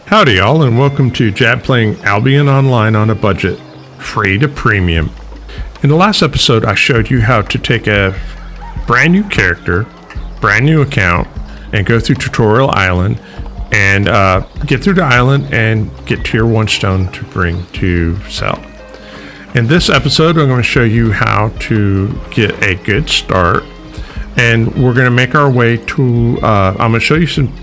Howdy y'all, and welcome to Jab playing Albion Online on a budget, free to premium. In the last episode I showed you how to take a brand new character, brand new account, and go through Tutorial Island and get through the island and get tier 1 stone to bring to sell. In this episode I'm going to show you how to get a good start, and we're going to make our way to, I'm going to show you some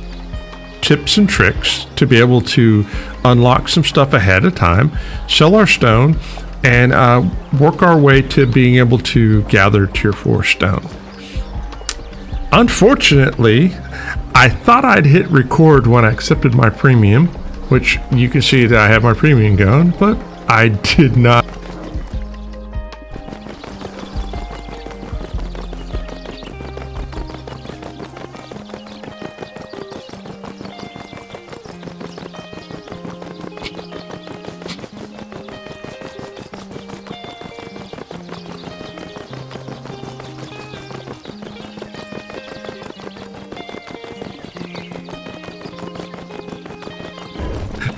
tips and tricks to be able to unlock some stuff ahead of time, sell our stone, and work our way to being able to gather tier 4 stone. Unfortunately, I thought I'd hit record when I accepted my premium, which you can see that I have my premium going, but I did not.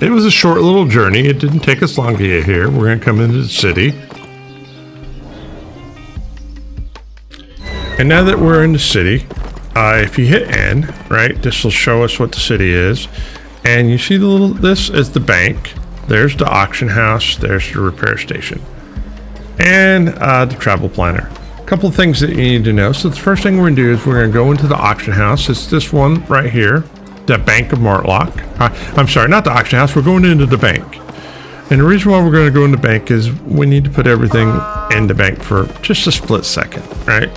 It was a short little journey. It didn't take us long to get here. We're going to come into the city. And now that we're in the city, if you hit N, right, this will show us what the city is. And you see the little, this is the bank. There's the auction house. There's the repair station. And the travel planner. A couple of things that you need to know. So the first thing we're going to do is we're going to go into the auction house. It's this one right here. The Bank of Martlock. I'm sorry, not the auction house. We're going into the bank. And the reason why we're going to go in the bank is we need to put everything in the bank for just a split second, right?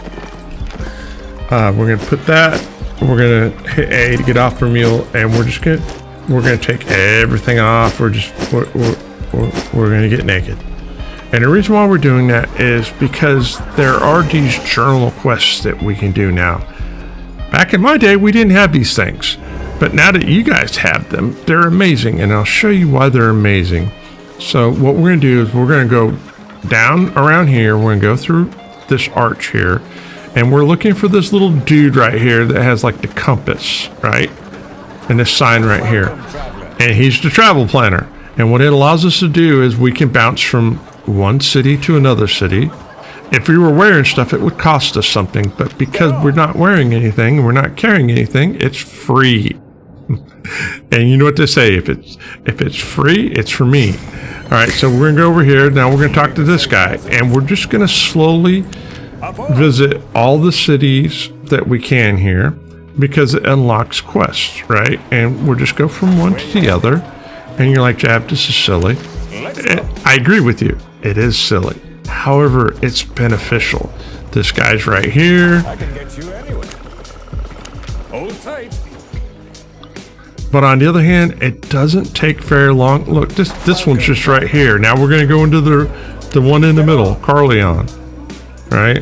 We're going to put that. We're going to hit A to get off our mule, and we're going to take everything off. We're going to get naked. And the reason why we're doing that is because there are these journal quests that we can do now. Back in my day, we didn't have these things. But now that you guys have them, they're amazing, and I'll show you why they're amazing. So what we're going to do is we're going to go down around here. We're going to go through this arch here, and we're looking for this little dude right here that has like the compass, right? And this sign right here. And he's the travel planner. And what it allows us to do is we can bounce from one city to another city. If we were wearing stuff, it would cost us something, but because we're not wearing anything and we're not carrying anything, it's free. And you know what they say, if it's free, it's for me. All right, so we're gonna go over here now. We're gonna talk to this guy, and we're just gonna slowly visit all the cities that we can here because it unlocks quests, right? And we'll just go from one to the other. And you're like, Jab, this is silly. I agree with you, it is silly. However, it's beneficial. This guy's right here. I can get you anyway. Hold tight. But on the other hand, it doesn't take very long. Look, this one's just right here. Now we're going to go into the one in the middle, Carleon, right?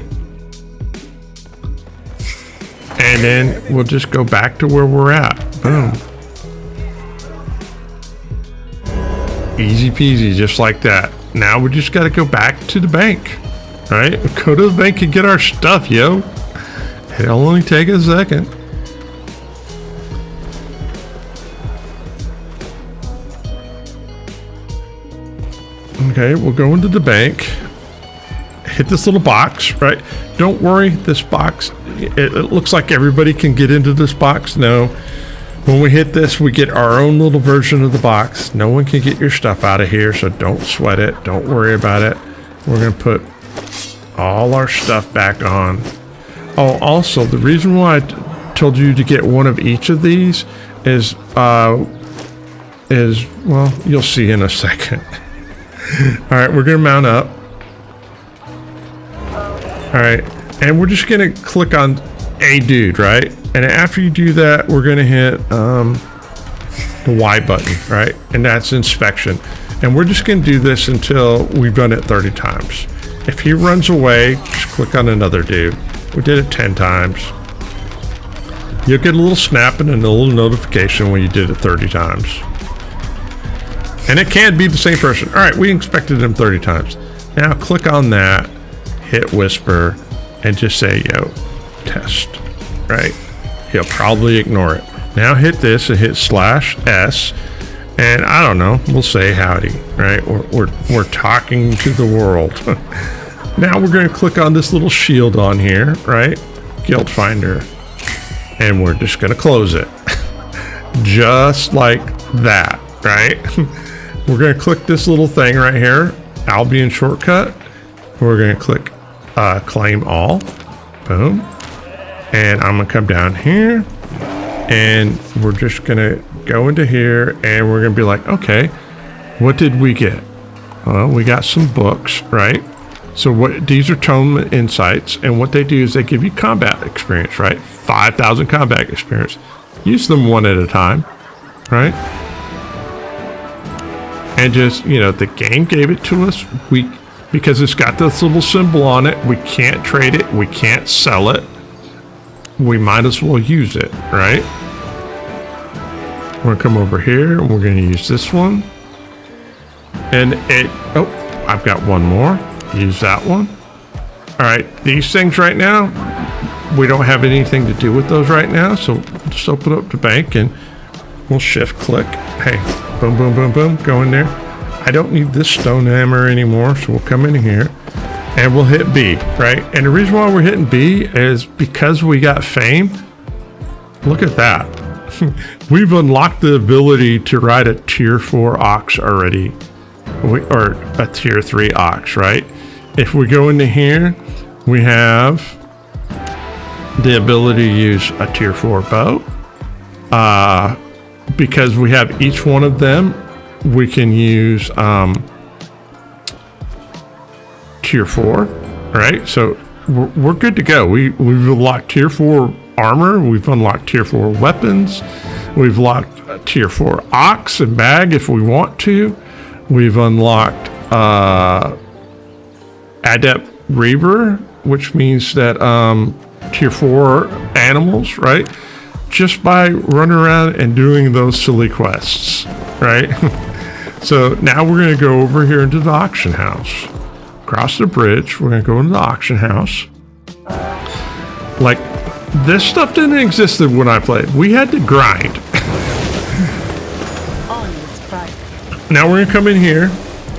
And then we'll just go back to where we're at. Boom. Easy peasy, just like that. Now we just got to go back to the bank, right? Go to the bank and get our stuff, yo. It'll only take a second. Okay, we'll go into the bank, hit this little box, right? Don't worry, this box, it looks like everybody can get into this box. No, when we hit this, we get our own little version of the box. No one can get your stuff out of here, so don't sweat it. Don't worry about it. We're going to put all our stuff back on. Oh, also, the reason why I told you to get one of each of these is, well, you'll see in a second. All right, we're gonna mount up. All right, and we're just gonna click on a dude, right? And after you do that, we're gonna hit the Y button, right? And that's inspection. And we're just gonna do this until we've done it 30 times. If he runs away, just click on another dude. We did it 10 times. You'll get a little snap and a little notification when you did it 30 times. And it can't be the same person. All right, we inspected him 30 times. Now click on that, hit whisper, and just say, yo, test, right? He'll probably ignore it. Now hit this and hit /S, And I don't know, we'll say howdy, right? We're talking to the world. Now we're going to click on this little shield on here, right? Guild Finder. And we're just going to close it. Just like that, right? We're going to click this little thing right here, Albion shortcut. We're going to click claim all. Boom. And I'm going to come down here. And we're just going to go into here and we're going to be like, okay, what did we get? Well, we got some books, right? So what these are tome insights, and what they do is they give you combat experience, right? 5,000 combat experience. Use them one at a time, right? And just, you know, the game gave it to us. Because it's got this little symbol on it, we can't trade it, we can't sell it. We might as well use it, right? We're gonna come over here and we're gonna use this one. And I've got one more. Use that one. All right, these things right now, we don't have anything to do with those right now. So we'll just open up the bank and we'll shift click. Hey, boom, boom, boom, boom, go in there. I don't need this stone hammer anymore. So we'll come in here and we'll hit B, right? And the reason why we're hitting B is because we got fame. Look at that. We've unlocked the ability to ride a tier 4 ox already, or a tier 3 ox, right? If we go into here, we have the ability to use a tier 4 bow. Because we have each one of them, we can use tier 4, right? So we're good to go. We've unlocked tier 4 armor, we've unlocked tier 4 weapons, we've locked tier 4 ox and bag if we want to. We've unlocked Adept Reaver, which means that tier 4 animals, right? Just by running around and doing those silly quests, right? So now we're going to go over here into the auction house. Across the bridge, we're going to go into the auction house. Like, this stuff didn't exist when I played. We had to grind. Now we're going to come in here.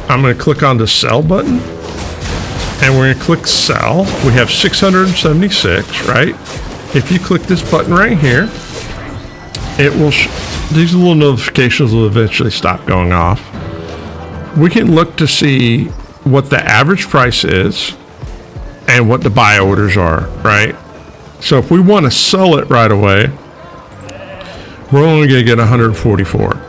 I'm going to click on the sell button. And we're going to click sell. We have 676, right? If you click this button right here, it will, these little notifications will eventually stop going off. We can look to see what the average price is and what the buy orders are, right? So if we want to sell it right away, we're only going to get 144.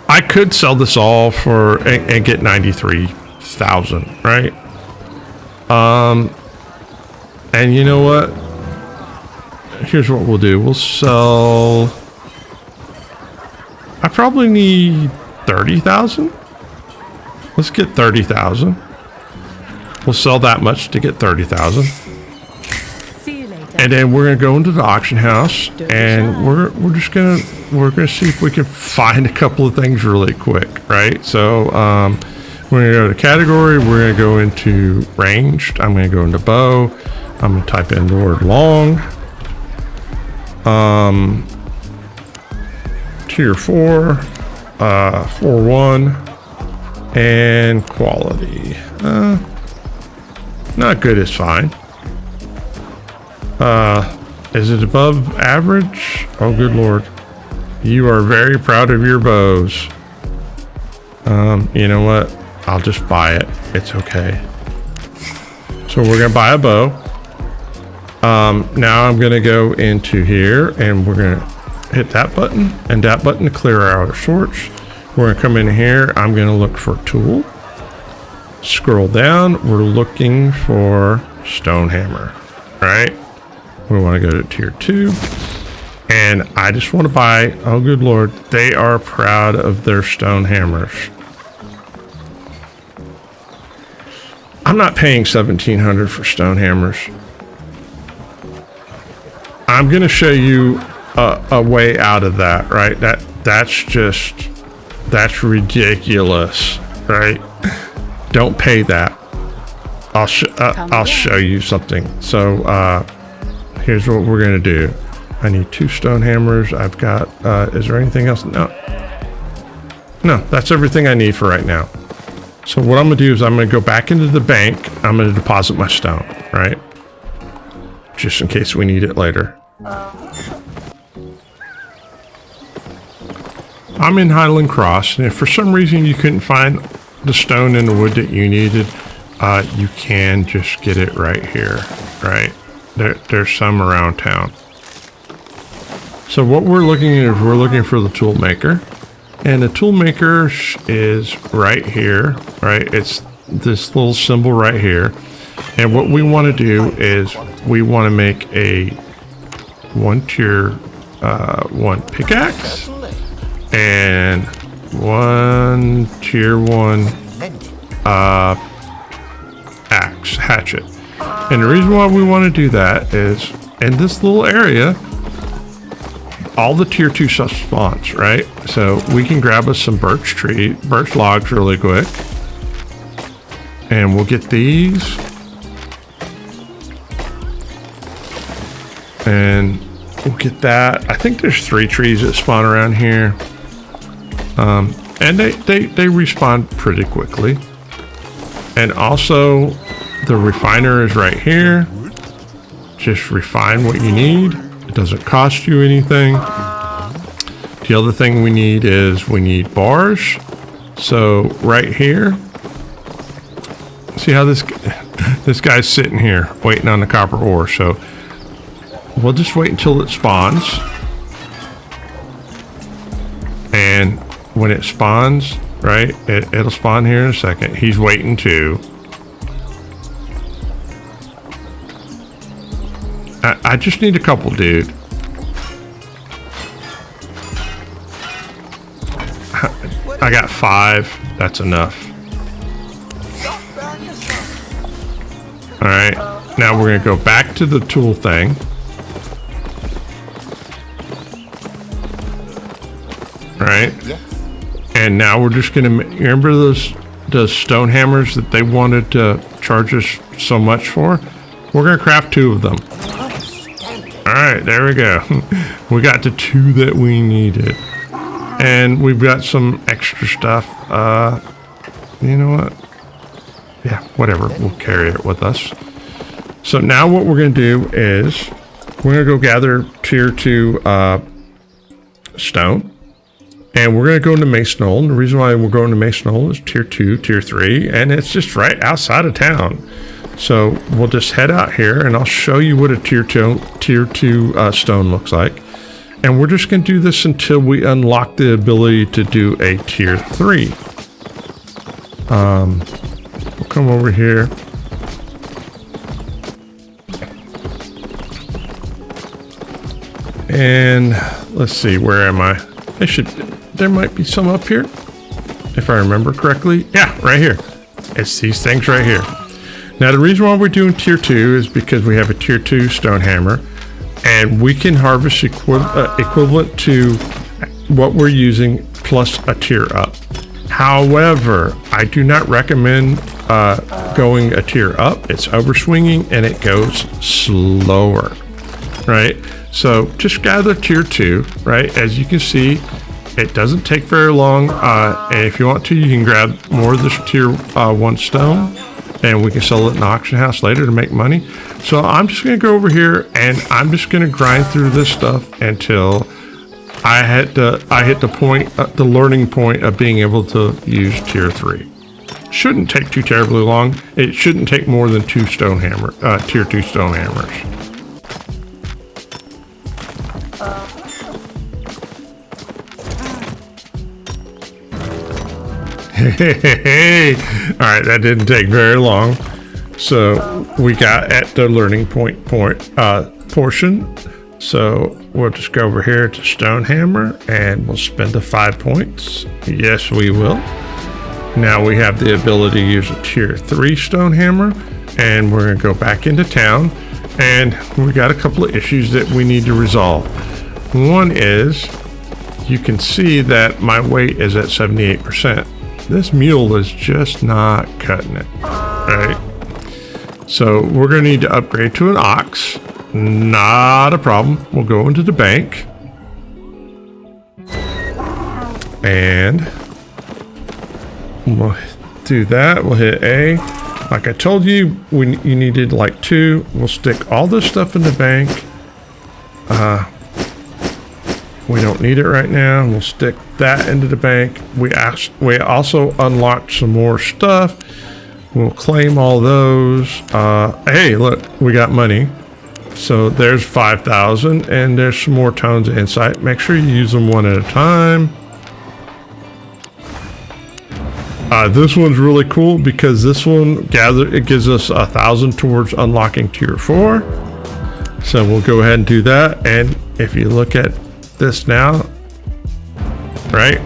I could sell this all for and get 93,000, right? And you know what? Here's what we'll do. We'll sell. I probably need 30,000. Let's get 30,000. We'll sell that much to get 30,000. See you later. And then we're gonna go into the auction house, and we're gonna see if we can find a couple of things really quick, right? So we're gonna go to category. We're gonna go into ranged. I'm gonna go into bow. I'm gonna type in the word long. Tier 4, 4-1, and quality. Not good is fine. Is it above average? Oh, good Lord. You are very proud of your bows. You know what? I'll just buy it. It's okay. So we're gonna buy a bow. Now I'm gonna go into here and we're gonna hit that button and that button to clear our sorts. We're gonna come in here. I'm gonna look for tool. Scroll down. We're looking for stone hammer, right? We want to go to tier 2. And I just want to buy, oh good Lord, they are proud of their stone hammers. I'm not paying 1,700 for stone hammers. I'm going to show you a way out of that, right? That's ridiculous, right? Don't pay that. I'll show you something. So here's what we're going to do. I need 2 stone hammers. I've got, is there anything else? No, that's everything I need for right now. So what I'm gonna do is I'm gonna go back into the bank. I'm gonna deposit my stone, right? Just in case we need it later. I'm in Highland Cross, and if for some reason you couldn't find the stone in the wood that you needed, you can just get it right here, right? There's some around town. So what we're looking at is we're looking for the tool maker. And the tool maker is right here, right? It's this little symbol right here. And what we want to do is we want to make a 1 tier 1 pickaxe and 1 tier 1 axe, hatchet. And the reason why we want to do that is in this little area, all the tier 2 stuff spawns, right? So we can grab us some birch logs really quick. And we'll get these. And we'll get that. I think there's 3 trees that spawn around here. And they respawn pretty quickly. And also the refiner is right here. Just refine what you need. It doesn't cost you anything. The other thing we need is we need bars. So right here, see how this guy's sitting here waiting on the copper ore. So we'll just wait until it spawns. And when it spawns, right, it'll spawn here in a second. He's waiting too. I just need a couple, dude. I got 5. That's enough. All right. Now we're going to go back to the tool thing. Right. And now we're just going to remember those stone hammers that they wanted to charge us so much for. We're going to craft 2 of them. All right, there we go. We got the 2 that we needed. And we've got some extra stuff. You know what? Yeah, whatever. We'll carry it with us. So now what we're going to do is we're going to go gather tier 2 stone. And we're going to go into Mason Knoll. And the reason why we're going to Mason Knoll is tier 2, tier 3. And it's just right outside of town. So we'll just head out here and I'll show you what a tier 2 stone looks like. And we're just going to do this until we unlock the ability to do a tier 3. We'll come over here. And let's see, where am I? There might be some up here, if I remember correctly. Yeah, right here. It's these things right here. Now, the reason why we're doing tier 2 is because we have a tier 2 stone hammer, and we can harvest equivalent to what we're using plus a tier up. However, I do not recommend going a tier up. It's overswinging and it goes slower, right? So just gather tier 2, right? As you can see, it doesn't take very long. And if you want to, you can grab more of this tier 1 stone, and we can sell it in the auction house later to make money. So I'm just going to go over here and I'm just going to grind through this stuff until I hit the point, the learning point of being able to use tier 3. Shouldn't take too terribly long. It shouldn't take more than 2 tier 2 stone hammers. Hey. All right, that didn't take very long. So we got at the learning point portion. So we'll just go over here to stone hammer and we'll spend the 5 points. Yes, we will. Now we have the ability to use a tier 3 stone hammer, and we're going to go back into town, and we got a couple of issues that we need to resolve. One is you can see that my weight is at 78%. This mule is just not cutting it, right? So we're going to need to upgrade to an ox, Not a problem. We'll go into the bank. And we'll do that. We'll hit A. Like I told you, you needed like 2. We'll stick all this stuff in the bank. We don't need it right now. We'll stick that into the bank. We also unlocked some more stuff. We'll claim all those. Hey, look, we got money. So there's 5,000, and there's some more tones of insight. Make sure you use them one at a time. This one's really cool because this one it gives us 1,000 towards unlocking tier 4. So we'll go ahead and do that. And if you look at this now, right,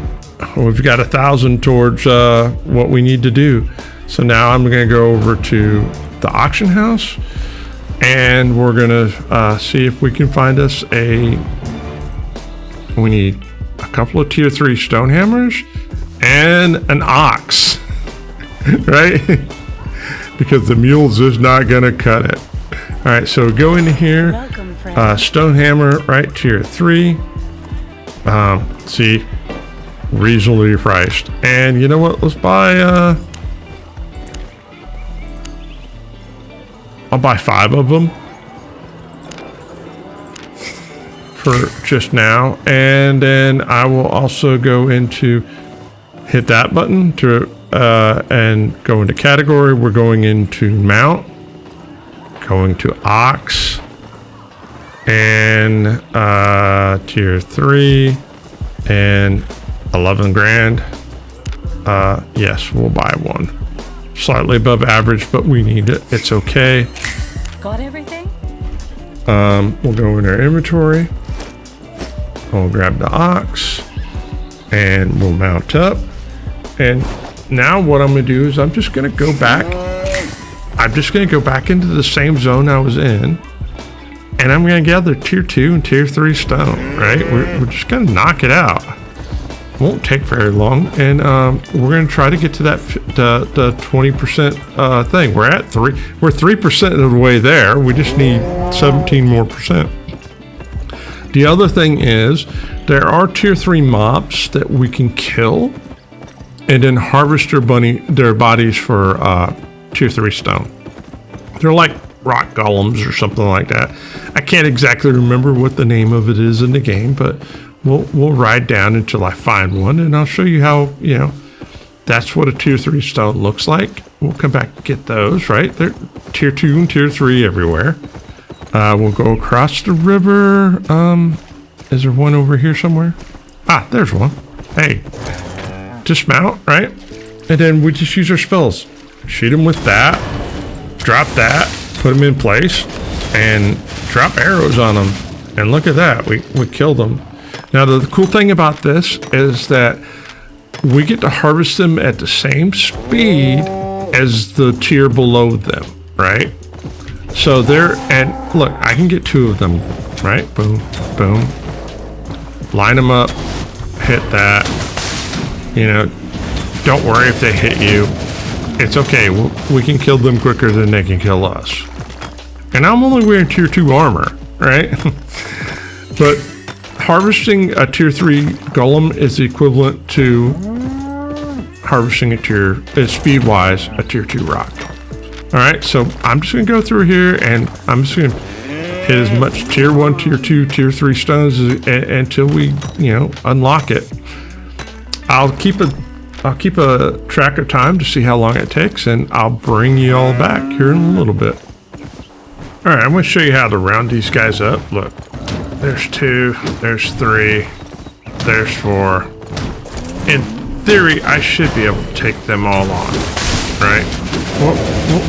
we've got 1,000 towards what we need to do. So now I'm going to go over to the auction house, and we're going to see if we can find us we need a couple of tier 3 stone hammers and an ox, right? Because the mule's just not going to cut it. All right, so go into here. Welcome, Stone hammer, right, tier 3. See, reasonably priced. And you know what? Let's buy, I'll buy 5 of them for just now. And then I will also go into, hit that button to, and go into category. We're going into mount, going to ox, and tier 3 and 11 grand. Yes, we'll buy one. Slightly above average, but we need it. It's okay. Got everything? We'll go in our inventory. We'll grab the ox and we'll mount up. And now what I'm gonna do is I'm just gonna go back. I'm just gonna go back into the same zone I was in. And I'm going to gather tier 2 and tier 3 stone, right? We're just going to knock it out. Won't take very long. And we're going to try to get to that the 20% thing. We're at 3. We're 3% of the way there. We just need 17 more percent. The other thing is there are tier 3 mobs that we can kill and then harvest their bodies for tier 3 stone. They're like rock golems or something like that. I can't exactly remember what the name of it is in the game, but we'll ride down until I find one, and I'll show you how, you know, that's what a tier 3 stone looks like. We'll come back and get those, right? They're tier 2 and tier 3 everywhere. We'll go across the river. Is there one over here somewhere? Ah, there's one. Hey, dismount, right? And then we just use our spells. Shoot them with that, drop that, put them in place, and drop arrows on them. And look at that, we killed them. Now the cool thing about this is that we get to harvest them at the same speed as the tier below them, right? So and look, I can get 2 of them, right? Boom, boom. Line them up, hit that. You know, don't worry if they hit you. It's okay, we can kill them quicker than they can kill us. And I'm only wearing tier 2 armor, right? But harvesting a tier 3 golem is equivalent to harvesting speed-wise, a tier 2 rock. All right, so I'm just gonna go through here and I'm just gonna hit as much tier 1, tier 2, tier 3 stones until we, you know, unlock it. I'll keep a track of time to see how long it takes, and I'll bring you all back here in a little bit. All right, I'm gonna show you how to round these guys up. Look, there's 2, there's 3, there's 4. In theory, I should be able to take them all on, right?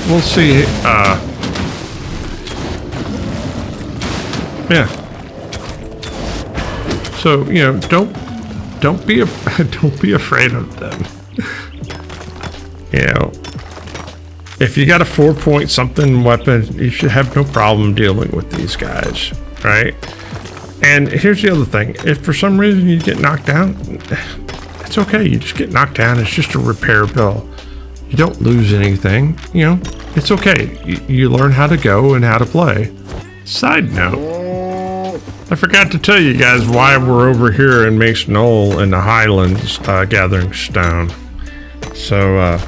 We'll see. Yeah. So, you know, don't be afraid of them. You know, if you got a 4-point something weapon, you should have no problem dealing with these guys, right? And here's the other thing: if for some reason you get knocked down, it's okay. You just get knocked down. It's just a repair bill. You don't lose anything. You know, it's okay. You learn how to go and how to play. Side note, I forgot to tell you guys why we're over here in Mason Knoll in the Highlands gathering stone. So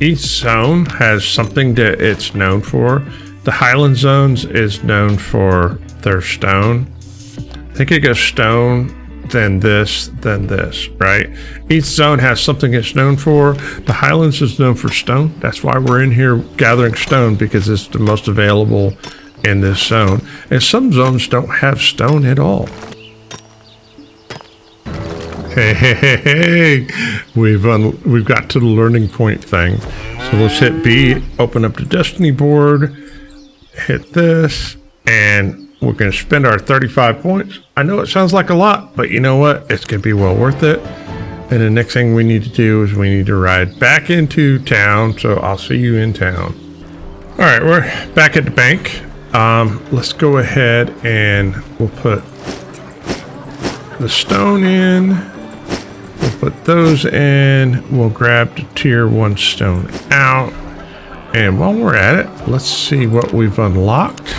each zone has something that it's known for. The Highland zones is known for their stone. I think it goes stone, then this, right? Each zone has something it's known for. The Highlands is known for stone. That's why we're in here gathering stone, because it's the most available in this zone. And some zones don't have stone at all. Hey, we've got to the learning point thing. So let's hit B, open up the Destiny board, hit this, and we're going to spend our 35 points. I know it sounds like a lot, but you know what? It's going to be well worth it. And the next thing we need to do is we need to ride back into town. So I'll see you in town. All right, we're back at the bank. Let's go ahead and we'll put the stone in. We'll put those in. We'll grab the tier 1 stone out. And while we're at it, let's see what we've unlocked.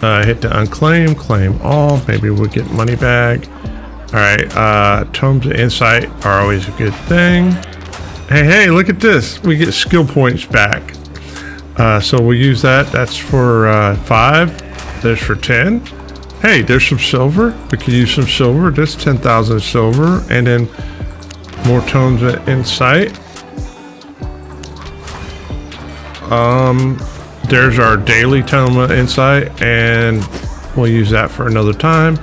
Hit the unclaim, claim all. Maybe we'll get money bag. All right, tomes of insight are always a good thing. Hey, look at this. We get skill points back. So we'll use that. That's for 5. There's for 10. Hey, there's some silver. We could use some silver. That's 10,000 silver. And then more tomes of insight. There's our daily tome of insight, and we'll use that for another time.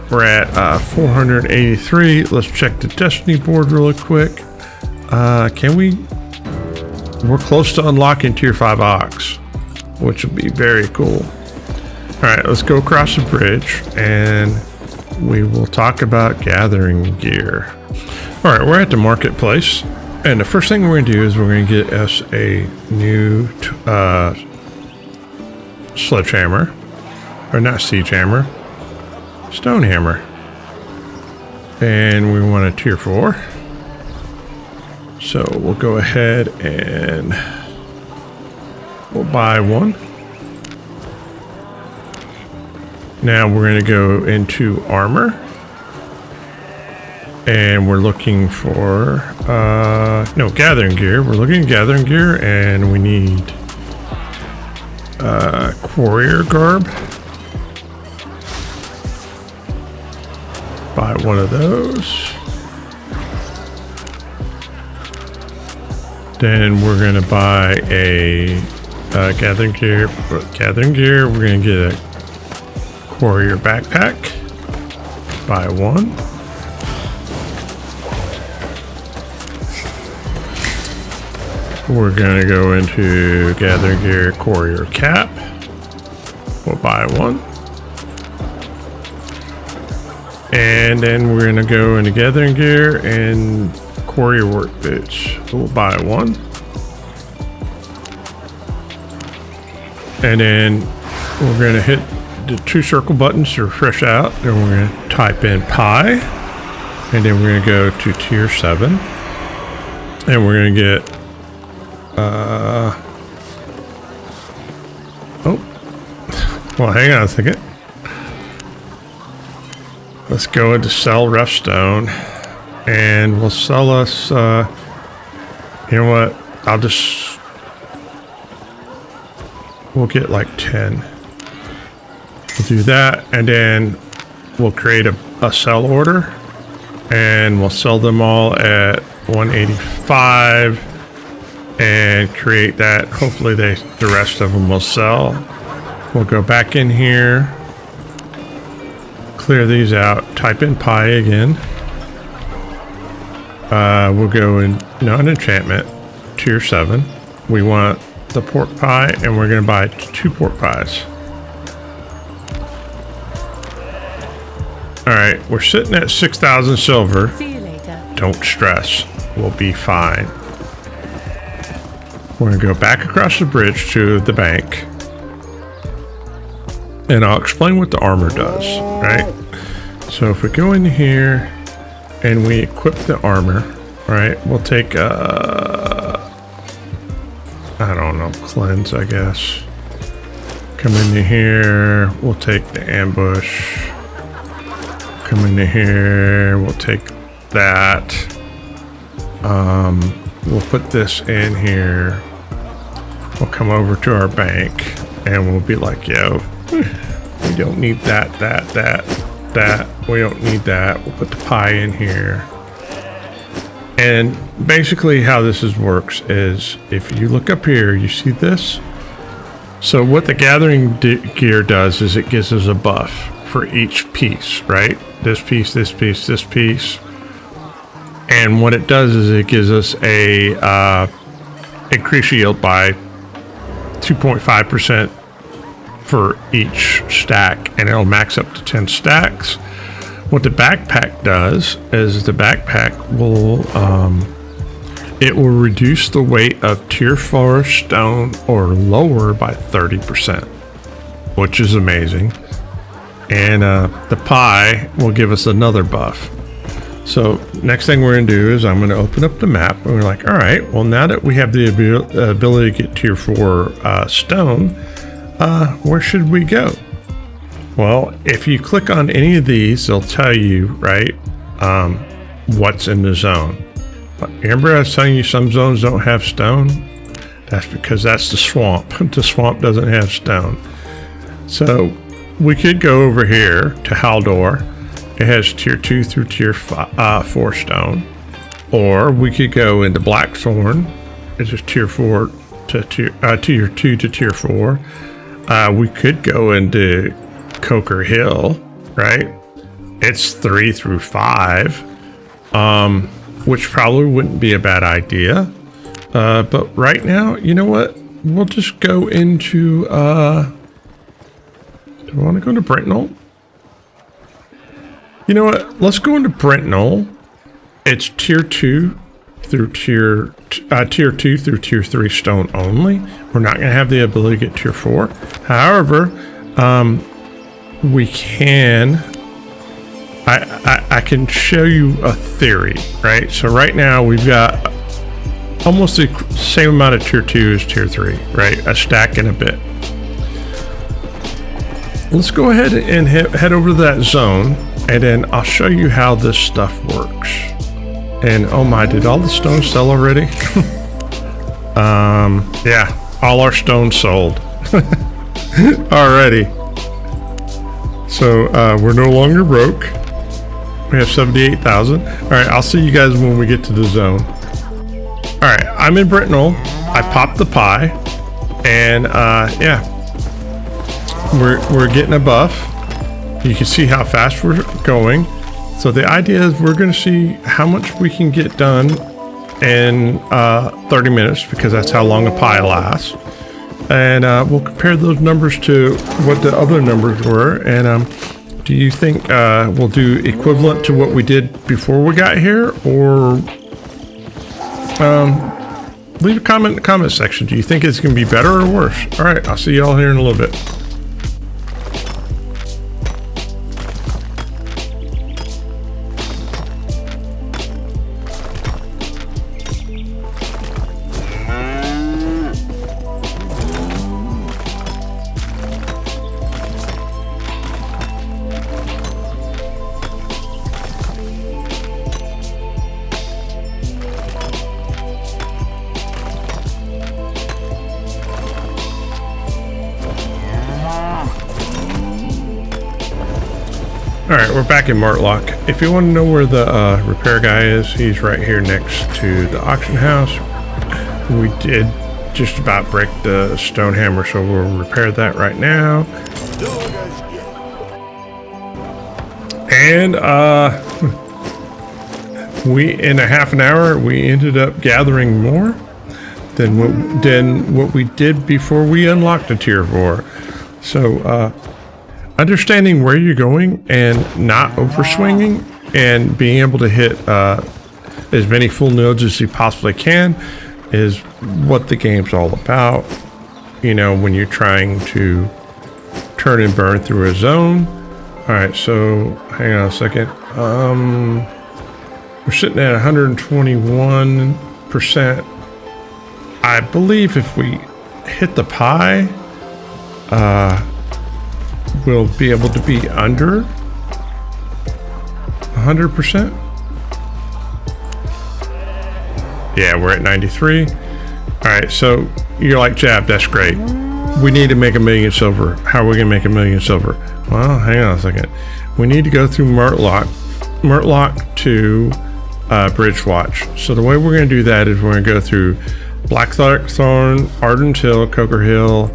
We're at 483. Let's check the Destiny board really quick. Can we? We're close to unlocking tier 5 ox, which will be very cool. All right, let's go across the bridge, and we will talk about gathering gear. All right, we're at the marketplace. And the first thing we're going to do is we're going to get us a new sledgehammer, or not siege hammer, stone hammer. And we want a tier 4. So we'll go ahead and we'll buy one. Now we're going to go into armor. And we're looking for, gathering gear. We're looking at gathering gear, and we need warrior garb. Buy one of those. Then we're going to buy a gathering gear. We're going to get a warrior backpack. Buy one. We're going to go into gathering gear, warrior cap. We'll buy one. And then we're going to go into gathering gear and warrior work boots. We'll buy one. And then we're going to hit the 2 circle buttons to refresh out. Then we're going to type in pi. And then we're going to go to tier 7. And we're going to get well, hang on a second. Let's go into sell rough stone, and we'll sell us, you know what? We'll get like 10. We'll do that, and then we'll create a sell order, and we'll sell them all at 185. And create that. Hopefully the rest of them will sell. We'll go back in here, clear these out, type in pi again. We'll go in non-enchantment, tier 7. We want the pork pie, and we're going to buy 2 pork pies. All right, we're sitting at 6,000 silver. See you later. Don't stress, we'll be fine. We're going to go back across the bridge to the bank. And I'll explain what the armor does, right? So if we go in here and we equip the armor, right? We'll take, I don't know, cleanse, I guess. Come into here, we'll take the ambush. Come into here, we'll take that. We'll put this in here. We'll come over to our bank and we'll be like, yo, we don't need that. We don't need that. We'll put the pie in here. And basically how this works is if you look up here, you see this? So what the gathering gear does is it gives us a buff for each piece, right? This piece, this piece, this piece. And what it does is it gives us a increased yield by 2.5% for each stack, and it'll max up to 10 stacks. What the backpack does is the backpack will it will reduce the weight of tier 4 stone or lower by 30%, which is amazing. And the pie will give us another buff. So next thing we're going to do is I'm going to open up the map and we're like, all right, well, now that we have the ability to get tier 4 stone, where should we go? Well, if you click on any of these, they'll tell you, right, what's in the zone. Remember I was telling you some zones don't have stone? That's because that's the swamp. The swamp doesn't have stone. So we could go over here to Haldor. It has tier 2 through tier 4 stone. Or we could go into Blackthorn. It's just tier 4 to tier 2 to tier 4. We could go into Coker Hill, right? It's 3 through 5, which probably wouldn't be a bad idea. But right now, you know what? We'll just go into, do I want to go to Brentnell? You know what? Let's go into Brentnell. It's tier 2 through tier 2 through tier 3 stone only. We're not going to have the ability to get tier 4. However, we can, I can show you a theory, right? So right now we've got almost the same amount of tier 2 as tier 3, right? A stack and a bit. Let's go ahead and head over to that zone, and then I'll show you how this stuff works. And oh my, did all the stones sell already? Yeah, all our stones sold already. So we're no longer broke. We have 78,000. All right, I'll see you guys when we get to the zone. All right, I'm in Brentnell. I popped the pie, and yeah, we're getting a buff. You can see how fast we're going. So the idea is we're going to see how much we can get done in 30 minutes, because that's how long a pie lasts. And we'll compare those numbers to what the other numbers were. And do you think we'll do equivalent to what we did before we got here? Or leave a comment in the comment section. Do you think it's going to be better or worse? All right, I'll see y'all here in a little bit. All right, we're back in Martlock. If you want to know where the repair guy is, he's right here next to the auction house. We did just about break the stone hammer, so we'll repair that right now. And we, in a half an hour, we ended up gathering more than what we did before we unlocked the tier 4. So understanding where you're going and not overswinging and being able to hit as many full nodes as you possibly can is what the game's all about. You know, when you're trying to turn and burn through a zone. All right, so hang on a second. We're sitting at 121%. I believe if we hit the pie, will be able to be under 100%. Yeah, we're at 93. All right, so you're like, Jab, that's great. We need to make 1 million silver. How are we gonna make 1 million silver? Well, hang on a second. We need to go through Murtlock to Bridgewatch. So the way we're gonna do that is we're gonna go through Blackthorn, Ardent Hill, Coker Hill,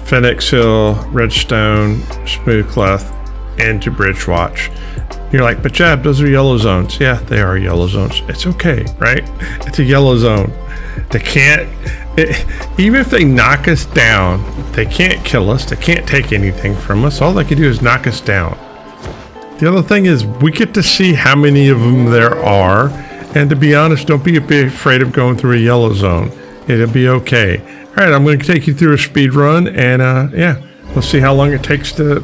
Phoenix Hill, Redstone, Smoothclef, into Bridgewatch. You're like, but Jab, those are yellow zones. Yeah, they are yellow zones. It's okay, right? It's a yellow zone. They can't, even if they knock us down, they can't kill us. They can't take anything from us. All they can do is knock us down. The other thing is we get to see how many of them there are. And to be honest, don't be afraid of going through a yellow zone. It'll be okay. All right, I'm going to take you through a speed run, and yeah, we'll see how long it takes to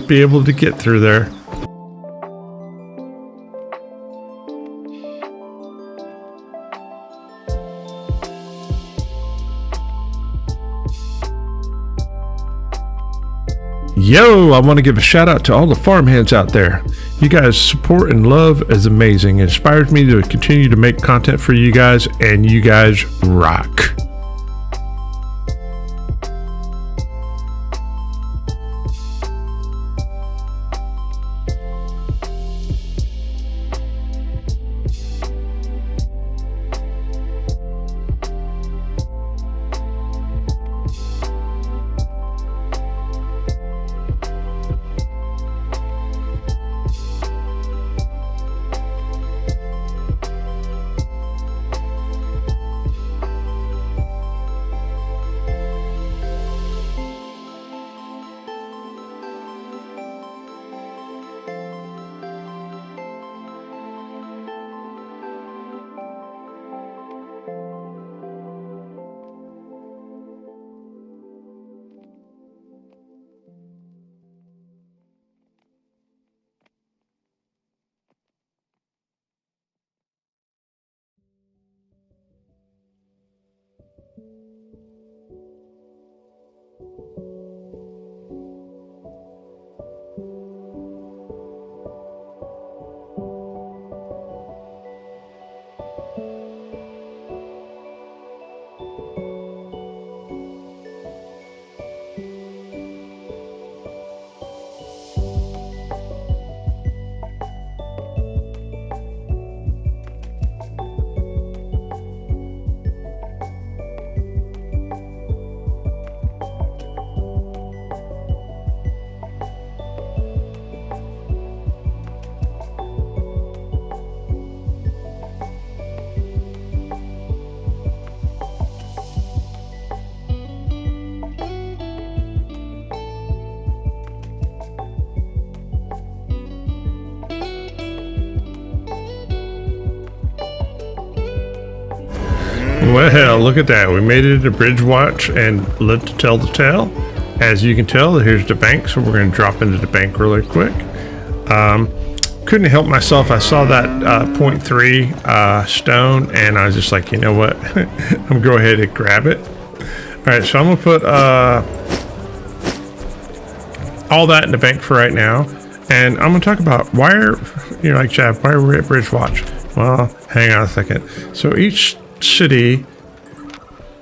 be able to get through there. Yo, I want to give a shout out to all the farmhands out there. You guys' support and love is amazing. It inspires me to continue to make content for you guys, and you guys rock. Well, look at that. We made it to Bridgewatch and lived to tell the tale. As you can tell, here's the bank, so we're going to drop into the bank really quick. Couldn't help myself. I saw that 0.3 stone, and I was just like, you know what? I'm going to go ahead and grab it. All right, so I'm going to put all that in the bank for right now. And I'm going to talk about why you're like, Jab, why are we at Bridgewatch? Well, hang on a second. So each city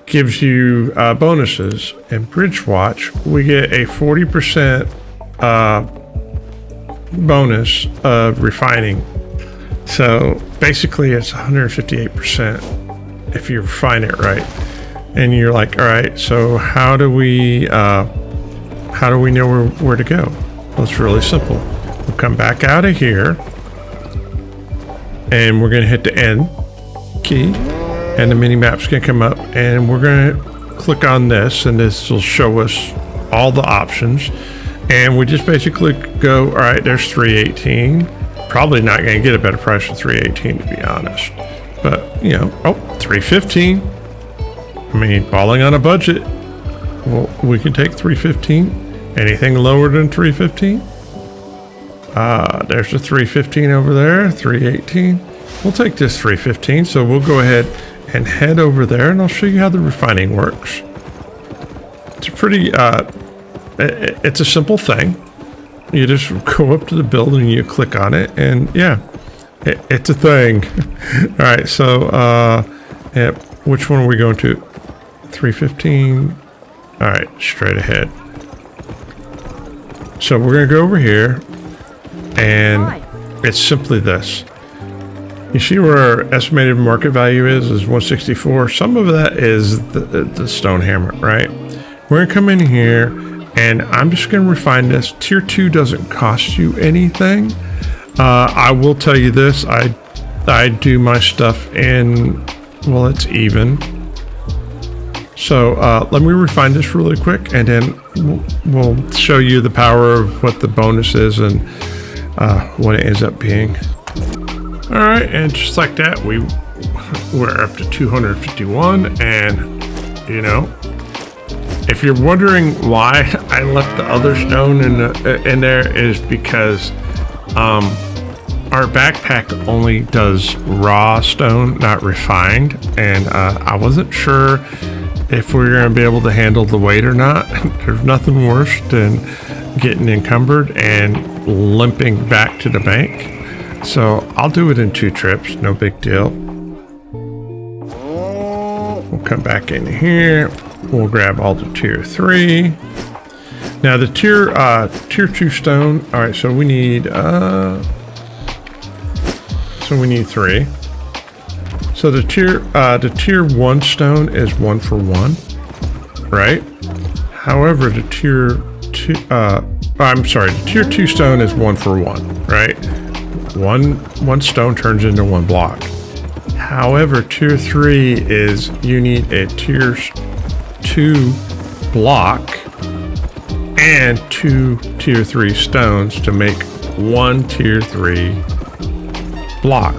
gives you bonuses. In Bridgewatch, we get a 40% bonus of refining. So basically it's 158% if you refine it right. And you're like, all right, so how do we know where to go? Well, it's really simple. We'll come back out of here and we're going to hit the N key, and the mini map's going to come up, and we're going to click on this, and this will show us all the options. And we just basically go, all right, there's 318. Probably not going to get a better price for 318, to be honest. But, you know, 315. I mean, balling on a budget. Well, we can take 315. Anything lower than 315? There's a 315 over there, 318. We'll take this 315, so we'll go ahead and head over there, and I'll show you how the refining works. It's a pretty, it's a simple thing. You just go up to the building, you click on it, and yeah, it's a thing. All right, so yeah, which one are we going to? 315. All right, straight ahead. So we're gonna go over here, and it's simply this. You see where our estimated market value is 164. Some of that is the stone hammer, right? We're gonna come in here, and I'm just gonna refine this. Tier 2 doesn't cost you anything. I will tell you this, I do my stuff in, well, it's even. So let me refine this really quick, and then we'll show you the power of what the bonus is and what it ends up being. All right, and just like that, we're up to 251, and you know, if you're wondering why I left the other stone in there, is because our backpack only does raw stone, not refined, and I wasn't sure if we were going to be able to handle the weight or not. There's nothing worse than getting encumbered and limping back to the bank. So I'll do it in 2 trips, no big deal. We'll come back in here. We'll grab all the tier 3. Now the tier 2 stone. All right, so we need 3. So the tier 1 stone is 1 for 1, right? However, the tier 2 stone is 1 for 1, right? One stone turns into 1 block. However, tier 3 is you need a tier 2 block and 2 tier 3 stones to make 1 tier 3 block.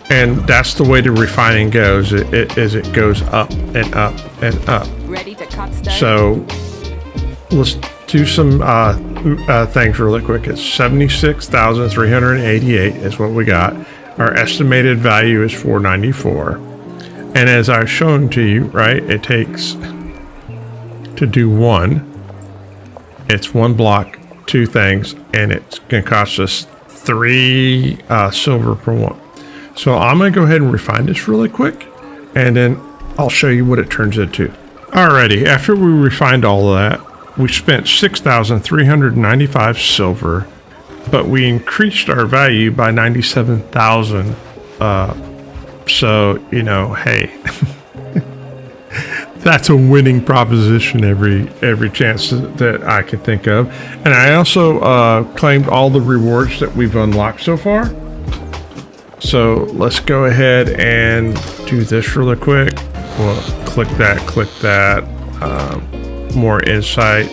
And that's the way the refining goes. It goes up and up and up. Ready to cut stone? So let's do some things really quick. It's 76,388 is what we got. Our estimated value is 494. And as I've shown to you, right, it takes to do 1. It's 1 block, 2 things, and it's going to cost us 3 silver per 1. So I'm going to go ahead and refine this really quick, and then I'll show you what it turns into. Alrighty, after we refined all of that, we spent 6,395 silver, but we increased our value by 97,000. So, you know, hey, that's a winning proposition every chance that I can think of. And I also claimed all the rewards that we've unlocked so far. So let's go ahead and do this really quick. We'll click that. More insight.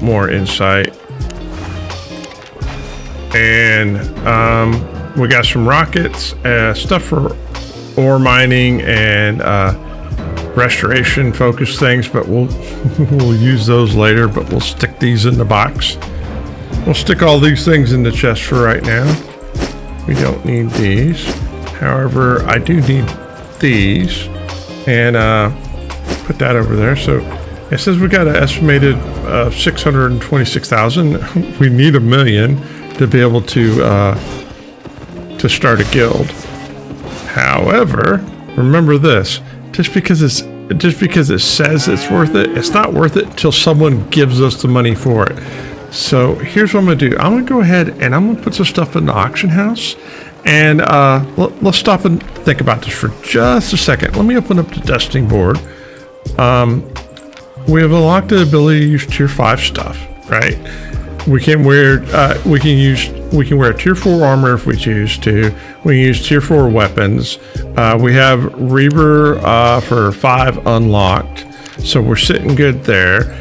More insight. And we got some rockets, stuff for ore mining and restoration focus things, but we'll use those later, but we'll stick these in the box. We'll stick all these things in the chest for right now. We don't need these. However, I do need these, and put that over there. So it says we got an estimated 626,000. We need 1 million to be able to start a guild. However, remember this: just because it says it's worth it, it's not worth it till someone gives us the money for it. So here's what I'm going to do. I'm going to go ahead and I'm going to put some stuff in the auction house. And let's stop and think about this for just a second. Let me open up the testing board. We have unlocked the ability to use tier 5 stuff, right? We can wear tier 4 armor if we choose to. We can use tier 4 weapons. We have Reaver for 5 unlocked. So we're sitting good there.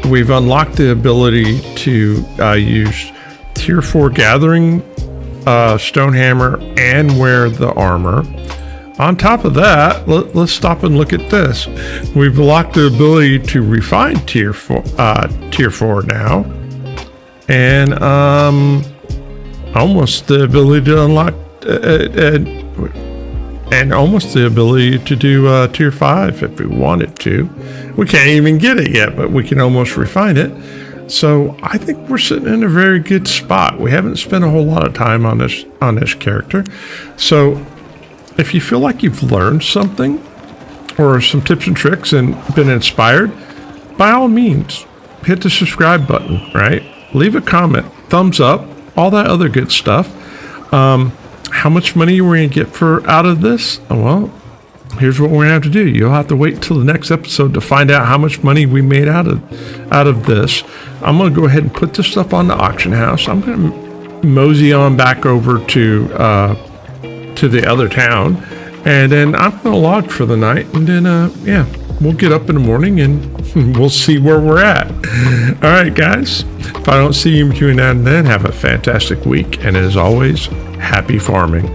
We've unlocked the ability to use tier 4 gathering stone hammer and wear the armor. On top of that, let's stop and look at this. We've unlocked the ability to refine tier 4 now, and almost the ability to unlock and almost the ability to do tier 5 if we wanted to. We can't even get it yet, but we can almost refine it. So I think we're sitting in a very good spot. We haven't spent a whole lot of time on this character. So if you feel like you've learned something or some tips and tricks and been inspired, by all means, hit the subscribe button, right? Leave a comment, thumbs up, all that other good stuff. How much money we're going to get out of this? Well, here's what we're going to have to do. You'll have to wait till the next episode to find out how much money we made out of this. I'm going to go ahead and put this stuff on the auction house. I'm going to mosey on back over to the other town, and then I'm going to log for the night, and then we'll get up in the morning and we'll see where we're at. All right, guys. If I don't see you between now and then, have a fantastic week, and as always, happy farming.